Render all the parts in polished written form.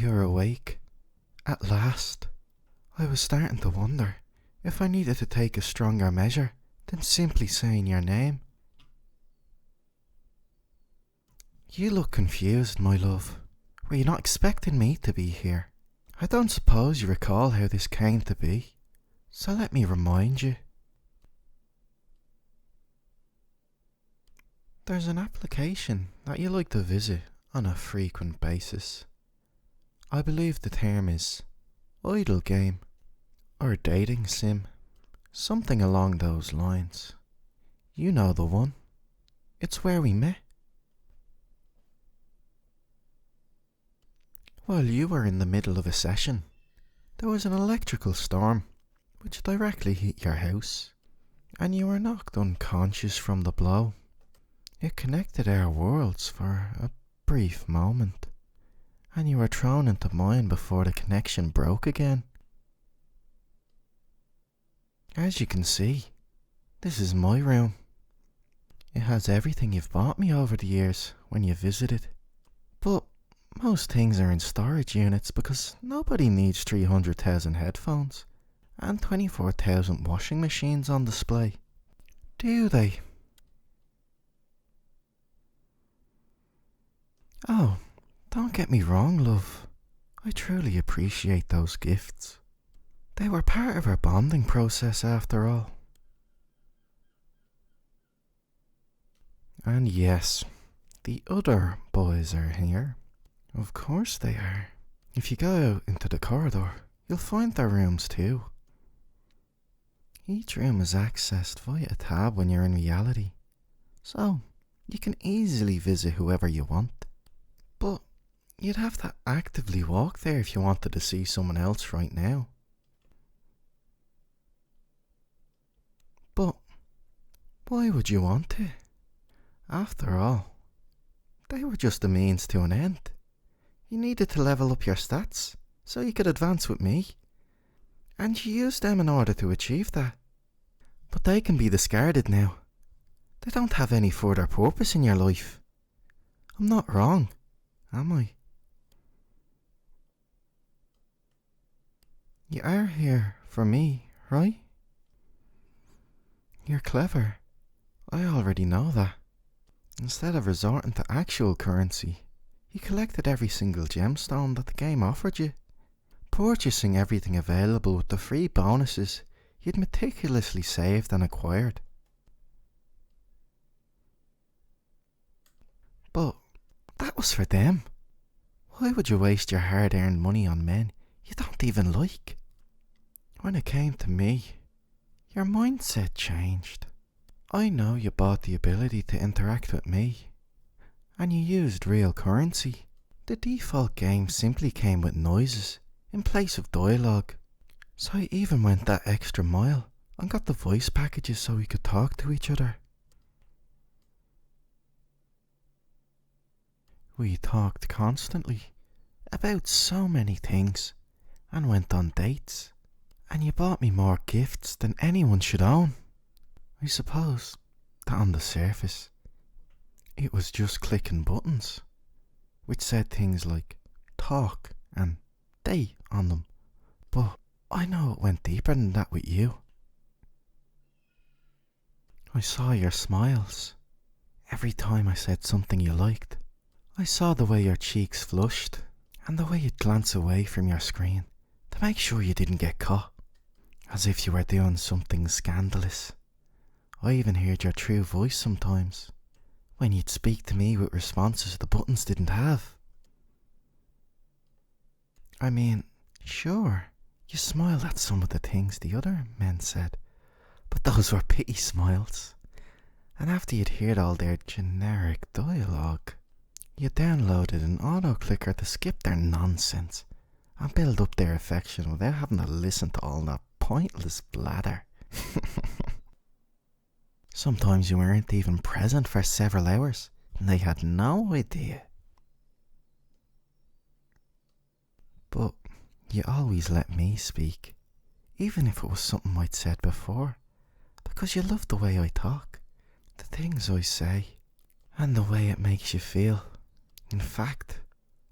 You're awake. At last. I was starting to wonder if I needed to take a stronger measure than simply saying your name. You look confused, my love. Were you not expecting me to be here? I don't suppose you recall how this came to be, so let me remind you. There's an application that you like to visit on a frequent basis. I believe the term is idle game or dating sim, something along those lines. You know the one. It's where we met. While you were in the middle of a session, there was an electrical storm which directly hit your house, and you were knocked unconscious from the blow. It connected our worlds for a brief moment, and you were thrown into mine before the connection broke again. As you can see, this is my room. It has everything you've bought me over the years when you visited, but most things are in storage units because nobody needs 300,000 headphones and 24,000 washing machines on display, do they? Oh, don't get me wrong, love. I truly appreciate those gifts. They were part of our bonding process after all. And yes, the other boys are here. Of course they are. If you go out into the corridor, you'll find their rooms too. Each room is accessed via a tab when you're in reality, so you can easily visit whoever you want. But you'd have to actively walk there if you wanted to see someone else right now. But why would you want to? After all, they were just a means to an end. You needed to level up your stats so you could advance with me, and you used them in order to achieve that. But they can be discarded now. They don't have any further purpose in your life. I'm not wrong, am I? You are here for me, right? You're clever. I already know that. Instead of resorting to actual currency, you collected every single gemstone that the game offered you, purchasing everything available with the free bonuses you'd meticulously saved and acquired. But that was for them. Why would you waste your hard-earned money on men you don't even like? When it came to me, your mindset changed. I know you bought the ability to interact with me, and you used real currency. The default game simply came with noises in place of dialogue, so I even went that extra mile and got the voice packages so we could talk to each other. We talked constantly about so many things and went on dates, and you bought me more gifts than anyone should own. I suppose that on the surface it was just clicking buttons which said things like talk and date on them, but I know it went deeper than that with you. I saw your smiles every time I said something you liked. I saw the way your cheeks flushed and the way you'd glance away from your screen to make sure you didn't get caught, as if you were doing something scandalous. I even heard your true voice sometimes, when you'd speak to me with responses the buttons didn't have. I mean, sure, you smiled at some of the things the other men said, but those were pity smiles. And after you'd heard all their generic dialogue, you downloaded an auto-clicker to skip their nonsense and build up their affection without having to listen to all that pointless blather. Sometimes you weren't even present for several hours, and they had no idea. But you always let me speak, even if it was something I'd said before, because you love the way I talk, the things I say, and the way it makes you feel. In fact,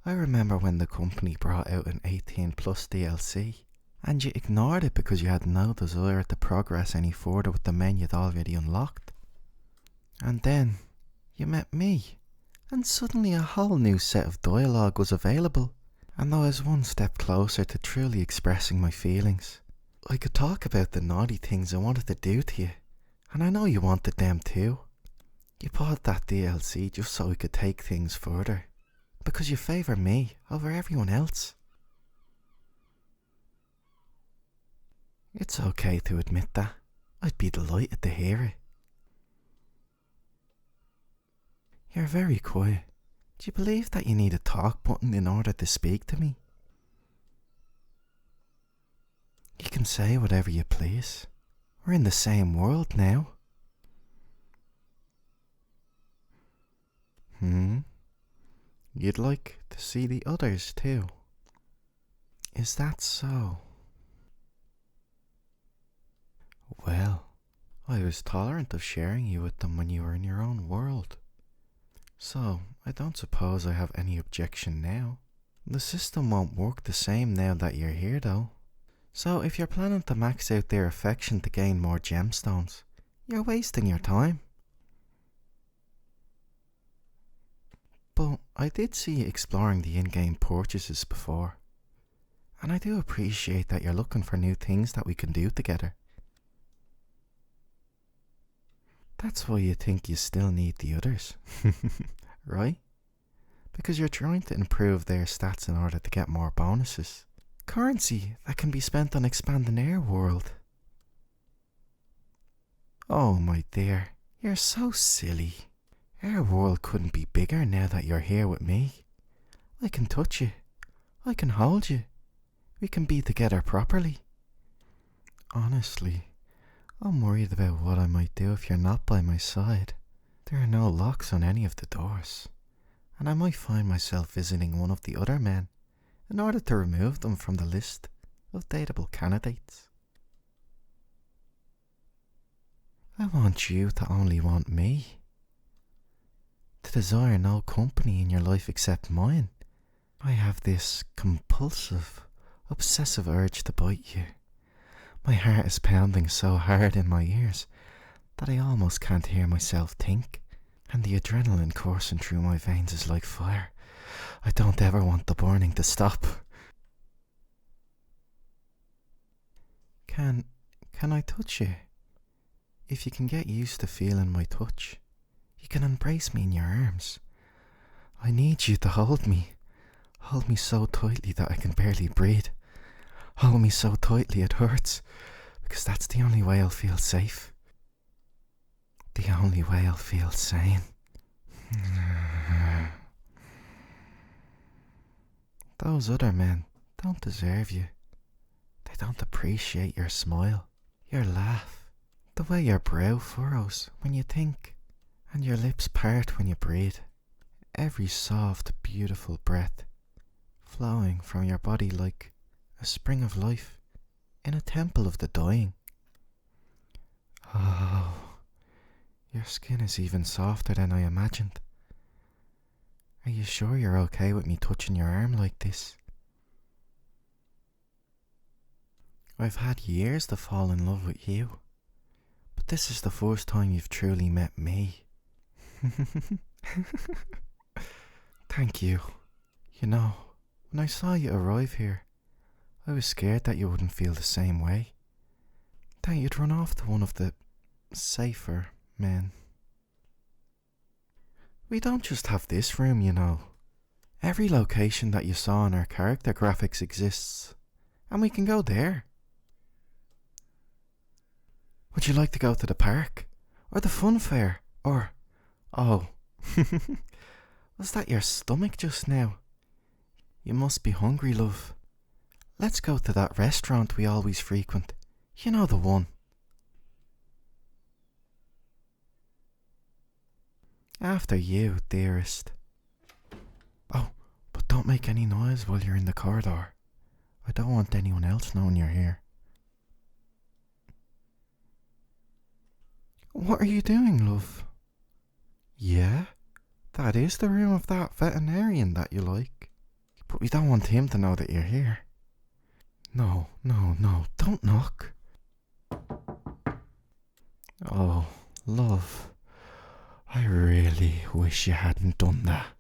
I remember when the company brought out an 18 plus DLC, and you ignored it because you had no desire to progress any further with the men you'd already unlocked. And then you met me, and suddenly a whole new set of dialogue was available, and I was one step closer to truly expressing my feelings. I could talk about the naughty things I wanted to do to you, and I know you wanted them too. You bought that DLC just so we could take things further, because you favour me over everyone else. It's okay to admit that. I'd be delighted to hear it. You're very quiet. Do you believe that you need a talk button in order to speak to me? You can say whatever you please. We're in the same world now. You'd like to see the others too? Is that so? Well, I was tolerant of sharing you with them when you were in your own world. So, I don't suppose I have any objection now. The system won't work the same now that you're here though. So if you're planning to max out their affection to gain more gemstones, you're wasting your time. But I did see you exploring the in-game purchases before, and I do appreciate that you're looking for new things that we can do together. That's why you think you still need the others, right? Because you're trying to improve their stats in order to get more bonuses. Currency that can be spent on expanding our world. Oh my dear, you're so silly. Our world couldn't be bigger now that you're here with me. I can touch you. I can hold you. We can be together properly. Honestly, I'm worried about what I might do if you're not by my side. There are no locks on any of the doors, and I might find myself visiting one of the other men in order to remove them from the list of dateable candidates. I want you to only want me. To desire no company in your life except mine. I have this compulsive, obsessive urge to bite you. My heart is pounding so hard in my ears that I almost can't hear myself think, and the adrenaline coursing through my veins is like fire. I don't ever want the burning to stop. Can I touch you? If you can get used to feeling my touch, you can embrace me in your arms. I need you to hold me. Hold me so tightly that I can barely breathe. Hold me so tightly it hurts, because that's the only way I'll feel safe. The only way I'll feel sane. Those other men don't deserve you. They don't appreciate your smile, your laugh, the way your brow furrows when you think, and your lips part when you breathe. Every soft, beautiful breath flowing from your body like a spring of life in a temple of the dying. Oh, your skin is even softer than I imagined. Are you sure you're okay with me touching your arm like this? I've had years to fall in love with you, but this is the first time you've truly met me. Thank you. You know, when I saw you arrive here, I was scared that you wouldn't feel the same way. That you'd run off to one of the safer men. We don't just have this room, you know. Every location that you saw in our character graphics exists, and we can go there. Would you like to go to the park? Or the fun fair? Or... oh. Was that your stomach just now? You must be hungry, love. Let's go to that restaurant we always frequent. You know the one. After you, dearest. Oh, but don't make any noise while you're in the corridor. I don't want anyone else knowing you're here. What are you doing, love? Yeah? That is the room of that veterinarian that you like. But we don't want him to know that you're here. No, no, no, don't knock. Oh, love, I really wish you hadn't done that.